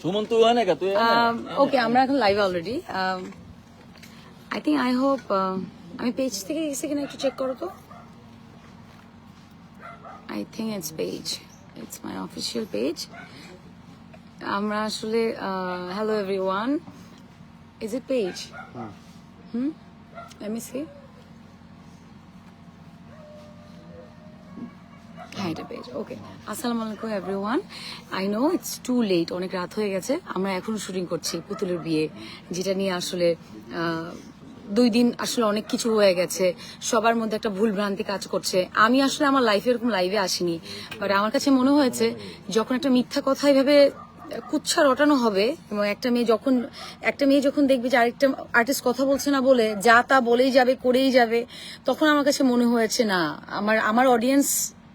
সুমন তুই হয় না কা তুই ওকে আমরা এখন live already I think I hope আমি পেজ থেকে গেছি কিনা একটু চেক করো তো I think it's page it's my official page আমরা আসলে hello everyone is it page let me see হ্যাঁ এটা পেজ ওকে আসসালামু আলাইকুম everyone I know it's too late অনেক রাত হয়ে গেছে আমরা এখনো শুটিং করছি পুতুলের বিয়ে যেটা নিয়ে আসলে 2 দিন আসলে অনেক কিছু হয়ে গেছে সবার মধ্যে একটা ভুল ভ্রান্তি কাজ করছে আমি আসলে আমার লাইফে এরকম লাইভে আসিনি বাট আমার কাছে মনে হয়েছে যখন একটা মিথ্যা কথা এভাবে কুচ্ছা রটানো হবে এবং একটা মেয়ে যখন দেখবে যে আরেকটা আর্টিস্ট কথা বলছে না বলে যা তা বলেই যাবে করেই যাবে তখন আমার কাছে মনে হয়েছে না আমার অডিয়েন্স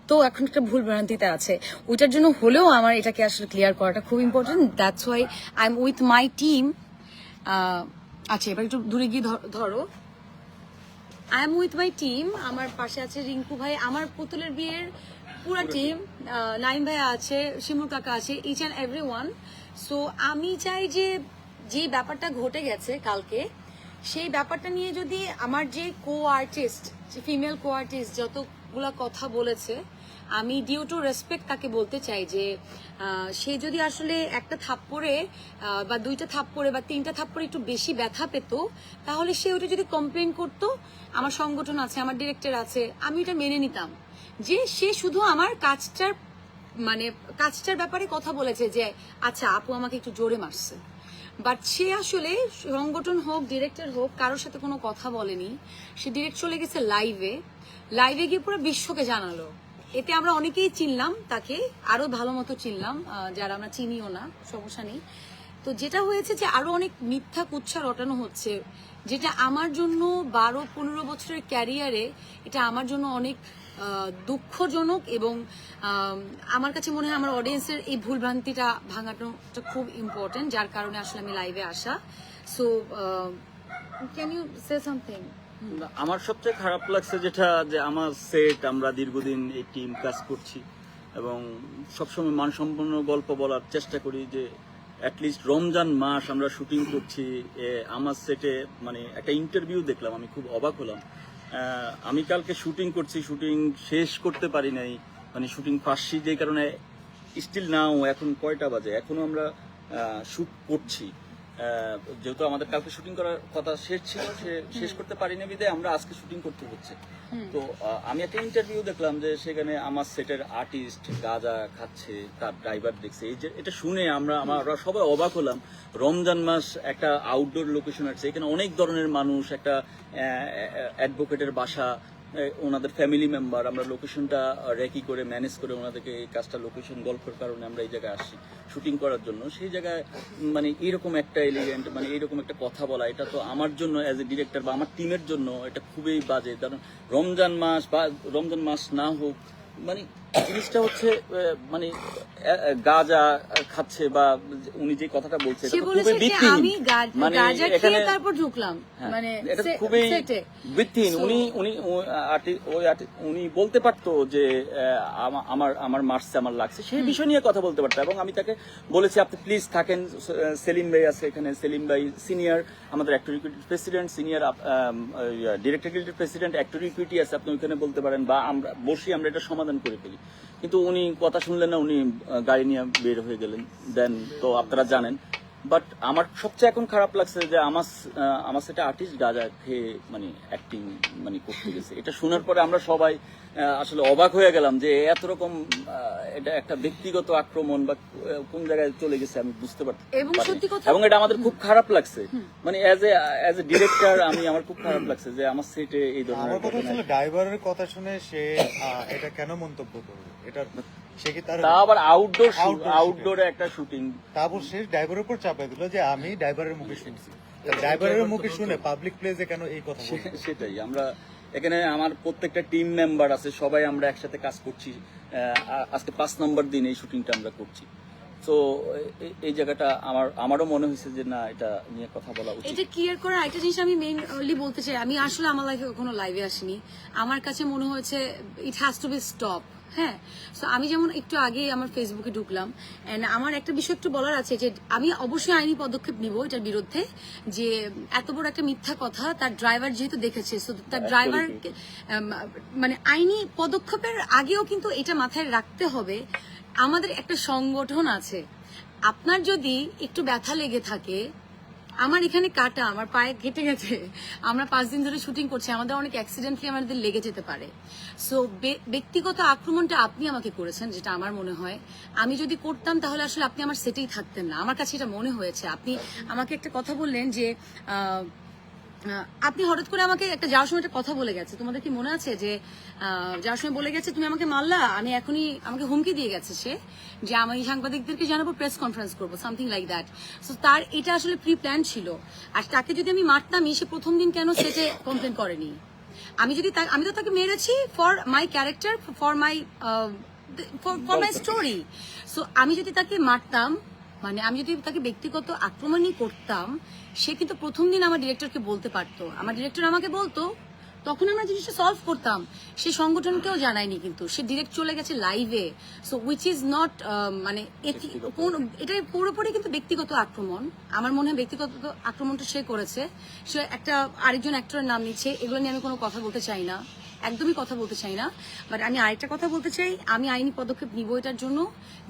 তো এখন একটা ভুল ভ্রান্তিতে আছে ওইটার জন্য হলেও আমার এটাকে আসলে ক্লিয়ার করাটা খুব important that's why I am with my team আচ্ছা এবার একটু দূরে গিয়ে ধরো I am with my team আমার পাশে আছে রিঙ্কু ভাই আমার পুতুলের বিয়ের পুরো টিম নাইম ভাই আছে শিমুল কাকা আছে each and every one so আমি চাই যে ব্যাপারটা ঘটে গেছে কালকে সেই ব্যাপারটা নিয়ে যদি আমার যে আর্টিস্ট ফিমেল আর্টিস্ট যতগুলা কথা বলেছে আমি ডিউ টু রেসপেক্ট তাকে বলতে চাই যে সে যদি আসলে একটা থাপ্পড়ে বা 2টা থাপ্পড়ে বা 3টা থাপ্পড়ে একটু বেশি ব্যথা পেত তাহলে সে ওটা যদি কমপ্লেন করতো আমার সংগঠন আছে আমার ডিরেক্টর আছে আমি এটা মেনে নিতাম যে সে শুধু আমার কাজটার ব্যাপারে কথা বলেছে যে আচ্ছা আপু আমাকে একটু জোরে মারছে বাট সে আসলে সংগঠন হোক ডিরেক্টর হোক কারোর সাথে কোনো কথা বলেনি সে ডিরেক্ট চলে গেছে লাইভে গিয়ে পুরো বিশ্বকে জানালো এতে আমরা অনেকেই চিনলাম তাকে আরো ভালো মতো চিনলাম যারা আমরা চিনিও না সমস্যা নেই তো যেটা হয়েছে যে আরো অনেক মিথ্যা কুচ্ছা রটানো হচ্ছে যেটা আমার জন্য 12-15 বছরের ক্যারিয়ারে এটা আমার জন্য অনেক দুঃখজনক এবং আমার কাছে মনে হয় আমার অডিয়েন্সের এই ভুলভ্রান্তিটা ভাঙানোটা খুব ইম্পর্টেন্ট যার কারণে আসলে আমি লাইভে আসা so can you say something আমার সবচেয়ে খারাপ লাগছে যেটা যে আমার সেট আমরা দীর্ঘদিন এই টিম কাজ করছি এবং সবসময় মানসম্পন্ন গল্প বলার চেষ্টা করি যে অ্যাটলিস্ট রমজান মাস আমরা শুটিং করছি আমার সেটে মানে একটা ইন্টারভিউ দেখলাম আমি খুব অবাক হলাম আমি কালকে শুটিং করছি শুটিং শেষ করতে পারি নাই মানে শুটিং পাচ্ছি যে কারণে স্টিল নাও এখন কয়টা বাজে এখনো আমরা শুট করছি যেহেতু আমাদের কালকে শুটিং করার কথা শেষ ছিল শেষ করতে পারিনি বিধায় আমরা আজকে শুটিং করতে হচ্ছে তো আমি একটা ইন্টারভিউ দেখলাম যে সেখানে আমার সেটের আর্টিস্ট গাঁজা খাচ্ছে তার ড্রাইভার দেখছে এই যে এটা শুনে আমরা সবাই অবাক হলাম রমজান মাস একটা আউটডোর লোকেশন আছে এখানে অনেক ধরনের মানুষ একটা অ্যাডভোকেটের বাসা ওনাদের ফ্যামিলি মেম্বার আমরা লোকেশনটা রেকি করে ম্যানেজ করে ওনাদেরকে এই কাজটা লোকেশন গল্পের কারণে আমরা এই জায়গায় আসছি শুটিং করার জন্য সেই জায়গায় মানে এইরকম একটা এলিগেন্ট মানে এইরকম একটা কথা বলা এটা তো আমার জন্য অ্যাজ এ ডিরেক্টর বা আমার টিমের জন্য এটা খুবই বাজে কারণ রমজান মাস না হোক মানে জিনিসটা হচ্ছে মানে গাঁজা খাচ্ছে বা উনি যে কথাটা বলছে এটা খুবই ভিত্তিহীন মানে এখানে তারপর ঢুকলাম মানে এটা খুবই ভিত্তিহীন উনি বলতে পারতো যে আমার মার্চে আমার লাগছে সেই বিষয় নিয়ে কথা বলতে পারতো এবং আমি তাকে বলেছি আপনি প্লিজ থাকেন সেলিম ভাই আছে এখানে সেলিম ভাই সিনিয়র আমাদের actor equity president senior director equity president actor equity আছে আপনি ওইখানে বলতে পারেন বা আমরা বসি আমরা এটা সমাধান করে ফেলি কিন্তু উনি কথা শুনলেন না উনি গাড়ি নিয়ে বের হয়ে গেলেন দেন তো আপনারা জানেন বাট আমার সবচেয়ে এখন খারাপ লাগছে যে আমার সেটা আর্টিস্ট গাঁজা খেয়ে মানে অ্যাক্টিং মানে করতে গেছে এটা শোনার পরে আমরা সবাই আসলে অবাক হয়ে গেলাম যে এত রকম এটা একটা ব্যক্তিগত আক্রমণ বা কোন জায়গায় চলে গেছে আমি বুঝতে পারছি এবং এটা আমাদের খুব খারাপ লাগছে মানে অ্যাজ এ ডিরেক্টর আমার খুব খারাপ লাগছে যে আমার সেটে এই ধরনের কথা ছিল ড্রাইভারের কথা শুনে সে এটা কেন মন্তব্য করবে এটা সে কি তার আবার আউটডোরে একটা শুটিং তারপর সে ড্রাইভারের উপর চাপিয়ে দিল যে আমি ড্রাইভারের মুখে শুনছি ড্রাইভারের মুখে শুনে পাবলিক প্লেসে কেন এই কথা সেটাই আমরা এখানে আমার প্রত্যেকটা টিম মেম্বার আছে সবাই আমরা একসাথে কাজ করছি আজকে 5 নম্বর দিন এই শুটিংটা আমরা করছি তো এই জায়গাটা আমারও মনে হয়েছে যে না এটা নিয়ে কথা বলা উচিত এটা ক্লিয়ার করার একটা জিনিস আমি মেইনলি বলতে চাই আমি আসলে আমার লাইফে কখনো লাইভে আসিনি আমার কাছে মনে হয়েছে ইট হ্যাজ টু বি স্টপ হ্যাঁ, সো আমি যেমন একটু আগে আমার ফেসবুকে ঢুকলাম, এন্ড আমার একটা বিষয় একটু বলার আছে যে আমি অবশ্যই আইনি পদক্ষেপ নিব এটার বিরুদ্ধে, যে এত বড় একটা মিথ্যা কথা তার ড্রাইভার যেহেতু দেখেছে, সো তার ড্রাইভার মানে আইনি পদক্ষেপের আগেও কিন্তু এটা মাথায় রাখতে হবে, আমাদের একটা সংগঠন আছে। আপনার যদি একটু ব্যথা লেগে থাকে, আমার এখানে কাটা, আমার পায়ে কেটে গেছে, আমরা 5 দিন ধরে শুটিং করছি, আমাদের অনেক অ্যাক্সিডেন্টলি আমাদের লেগে যেতে পারে। সো ব্যক্তিগত আক্রমণটা আপনি আমাকে করেছেন, যেটা আমার মনে হয় আমি যদি করতাম তাহলে আসলে আপনি আমার সেটেই থাকতেন না, আমার কাছে এটা মনে হয়েছে। আপনি আমাকে একটা কথা বললেন যে আপনি হঠাৎ করে আমাকে একটা যাওয়ার সময় একটা কথা বলে গেছে, তোমাদের কি মনে আছে যে যাওয়ার সময় বলে গেছে তুমি আমাকে মারলা, আমি এখনই, আমাকে হুমকি দিয়ে গেছে সে যে আমি সাংবাদিকদেরকে জানাবো, প্রেস কনফারেন্স করবো, সামথিং লাইক দ্যাট। সো তার এটা আসলে প্রি প্ল্যান ছিল। আর তাকে যদি আমি মারতামই, সে প্রথম দিন কেন সেটে কমপ্লেন করেনি? আমি তো তাকে মেরেছি for my character, for my story. So আমি যদি তাকে মারতাম, মানে আমি যদি তাকে ব্যক্তিগত আক্রমণই করতাম, সে কিন্তু প্রথম দিন আমার ডিরেক্টরকে বলতে পারতো, আমার ডিরেক্টর আমাকে বলতো, তখন আমরা জিনিসটা সলভ করতাম। সে সংগঠনকেও জানায়নি, কিন্তু সে ডিরেক্ট চলে গেছে লাইভে। সো উইচ ইজ নট মানে এটা পুরোপুরি কিন্তু ব্যক্তিগত আক্রমণ। আমার মনে হয় ব্যক্তিগত আক্রমণটা সে করেছে, সে একটা আরেকজন অ্যাক্টরের নাম নিচ্ছে, এগুলো নিয়ে আমি কোনো কথা বলতে চাই না, একদমই কথা বলতে চাই না। বাট আমি আরেকটা কথা বলতে চাই, আমি আইনি পদক্ষেপ নিব এটার জন্য।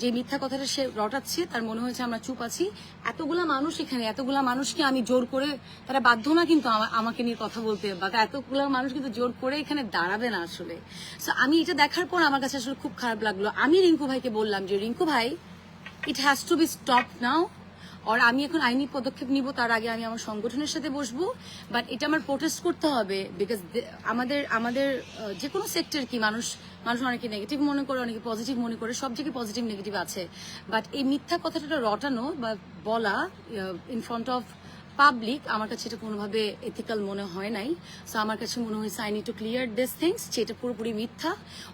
যে মিথ্যা কথাটা সে রটাচ্ছে, তার মনে হয়েছে আমরা চুপ আছি। এতগুলা মানুষ এখানে, এতগুলা মানুষকে আমি জোর করে, তারা বাধ্য না কিন্তু আমাকে নিয়ে কথা বলতে, বা এতগুলা মানুষ কিন্তু জোর করে এখানে দাঁড়াবে না আসলে। সো আমি এটা দেখার পর আমার কাছে আসলে খুব খারাপ লাগলো। আমি রিঙ্কু ভাইকে বললাম যে রিঙ্কু ভাই, it has to be stop now. আর আমি এখন আইনি পদক্ষেপ নিব, তার আগে আমি আমার সংগঠনের সাথে বসবো। বাট এটা আমার প্রোটেস্ট করতে হবে, বিকজ আমাদের যে কোনো সেক্টর কি, মানুষ অনেকে নেগেটিভ মনে করে, অনেকে পজিটিভ মনে করে, সব জায়গায় পজিটিভ নেগেটিভ আছে। বাট এই মিথ্যা কথাটা রটানো বা বলা ইন ফ্রন্ট অফ পাবলিক, আমার কাছে এটা কোনোভাবে এথিক্যাল মনে হয় নাই। সো আমার কাছে মনে হয়েছে I need to clear this things, যে এটা পুরোপুরি মিথ্যা।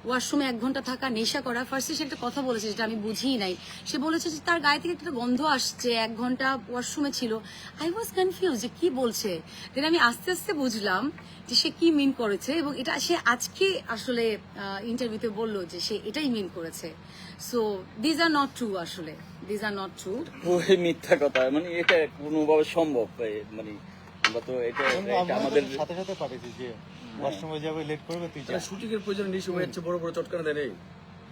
ওয়াশরুমে 1 ঘন্টা থাকা, নেশা করা, ফার্স্টে সে একটা কথা বলেছে যেটা আমি বুঝিই নাই। সে বলেছে যে তার গায়ে থেকে একটা গন্ধ আসছে, 1 ঘন্টা ওয়াশরুমে ছিল। আই ওয়াজ কনফিউজ যে কি বলছে। দেন আমি আস্তে আস্তে বুঝলাম যে সে কি মিন করেছে, এবং এটা সে আজকে আসলে ইন্টারভিউতে বললো যে সে এটাই মিন করেছে। So these are not true, আসলে দিজ আর নট ট্রু। ওই মিথ্যা কথা, মানে এটা কোনোভাবে সম্ভব? মানে আমরা তো এটা আমাদের সাথে সাথে পাঠিয়েছি যে ওয়াশরুমে যাবে, লেট করবে, তুই যা। শুটিং এর প্রয়োজনে নিশ্চয় হচ্ছে বড় বড় চটকানা দেয় নেই,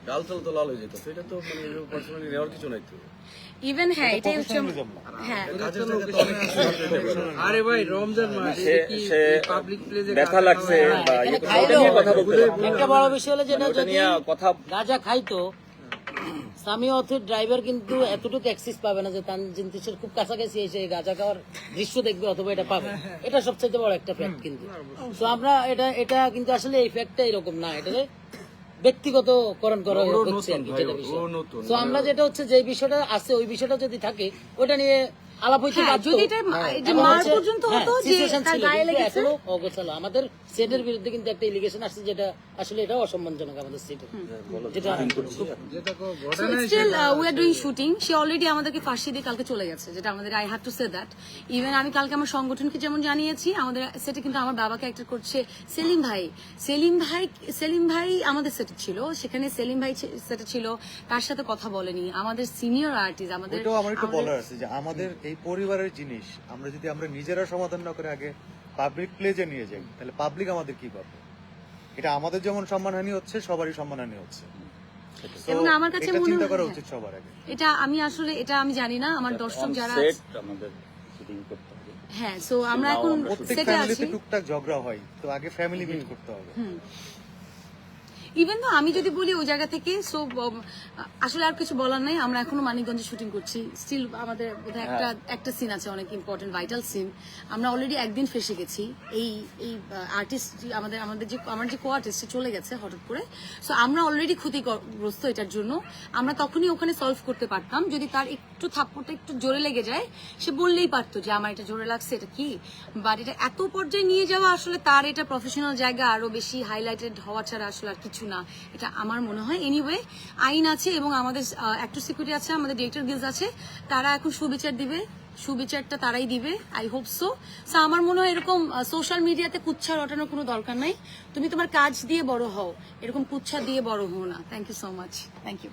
ডাল টাল তো লাল হয়ে যেত, এটা তো মানে পার্সোনালি নেওয়ার কিছু নাই তো। ইভেন হ্যাঁ, এটাই হচ্ছে হ্যাঁ। কাজের জায়গায় তো অনেক কিছু আছে। আরে ভাই রমজান মাস, সে পাবলিক প্লেসে ব্যথা লাগছে বা এটা নিয়ে কথা বলতে হবে। একটা বড় বিষয় হলো যেটা মানে ওটা যদি নিয়ে কথা গাঁজা খাইতো, স্বামী অথবা ড্রাইভার কিন্তু এতটুকু অ্যাক্সেস পাবে না যে তানজিনতিসের খুব কাছাকাছি এসে গাঁজা খাওয়ার দৃশ্য দেখবে অথবা এটা পাবে। এটা সবচেয়ে বড় একটা ফ্যাক্ট কিন্তু। তো আমরা এটা কিন্তু আসলে এই ফ্যাক্টটা এরকম না, এটা ব্যক্তিগতকরণ করা হচ্ছে আর কি, যেটা বিষয়। তো আমরা যেটা হচ্ছে যে বিষয়টা আছে, ওই বিষয়টা যদি থাকে ওটা নিয়ে আলাপ হইতে হ্যাঁ, পারতো। যদি এটা যে এবং মার হচ্ছে- পর্যন্ত হ্যাঁ, হতো যে situation তার ছিল, গায়ে কিন্তু লেগেছে। এখনো অগোছালো। আমাদের সেটের বিরুদ্ধে কিন্তু একটা ইলিগেশন আসছে, যেটা আসলে এটা অসম্মানজনক আমাদের সেটের, যেটা still we are doing shooting. সে অলরেডি আমাদেরকে ফাঁসি দিয়ে কালকে চলে গেছে, যেটা আমাদের I have to say that. Even আমি কালকে আমার সংগঠনকে যেমন জানিয়েছি, আমাদের সেটে কিন্তু আমার বাবাকে অ্যাক্টর করছে সেলিম ভাই আমাদের সেটে ছিল, সেখানে সেলিম ভাই সেটে ছিল, তার সাথে কথা বলেনি। আমাদের সিনিয়র আর্টিস্ট, আমাদের এটাও আমার একটু বলার আছে যে আমাদের এই পরিবারের জিনিস আমরা নিজেরা সমাধান না করে আগে পাবলিক প্লেজে নিয়ে যাই, তাহলে পাবলিক আমাদের কি পাবে? এটা আমাদের যেমন সম্মানহানি হচ্ছে, সবারই সম্মানহানি হচ্ছে। So, এবং আমার কাছে এটা মনে চিন্তা হয়- করা উচিত সবার আগে। এটা আমি আসলে এটা আমি জানি না, আমার দর্শক যারা সেট আমাদের শুটিং করতে হবে। হ্যাঁ। সো আমরা এখন প্রত্যেক সেটে আছি। ফ্যামিলিতে টুকটাক ঝগড়া হয়, তো আগে ফ্যামিলি মিট করতে হবে। ইভেন তো আমি যদি বলি ওই জায়গা থেকে, সো আসলে আর কিছু বলার নাই। আমরা এখনো মানিকগঞ্জে শুটিং করছি, স্টিল আমাদের বোধহয় একটা সিন আছে, অনেক ইম্পর্টেন্ট ভাইটাল সিন। আমরা অলরেডি একদিন ফেসে গেছি। এই আর্টিস্ট আমার যে কো আর্টিস্ট চলে গেছে হঠাৎ করে। সো আমরা অলরেডি ক্ষতিগ্রস্ত এটার জন্য। আমরা তখনই ওখানে সলভ করতে পারতাম যদি তার একটু থাপ্পড়টা একটু জোরে লেগে যায়, সে বললেই পারতো যে আমার এটা জোরে লাগছে, এটা কি। বাট এটা এত পর্যায়ে নিয়ে যাওয়া, আসলে তার এটা প্রফেশনাল জায়গা, আরো বেশি হাইলাইটেড হওয়া ছাড়া আসলে আর কিছু না, এটা আমার মনে হয়। এনিওয়ে, আইন আছে এবং আমাদের অ্যাক্টর সিকিউরিটি আছে, আমাদের ডিরেক্টর গিলস আছে, তারা এখন সুবিচার দিবে। সুবিচারটা তারাই দিবে, আই হোপ সো। আমার মনে হয় এরকম সোশ্যাল মিডিয়াতে কুচ্ছা রটানোর কোনো দরকার নাই, তুমি তোমার কাজ দিয়ে বড় হও, এরকম কুচ্ছা দিয়ে বড় হও না। Thank you so much, thank you.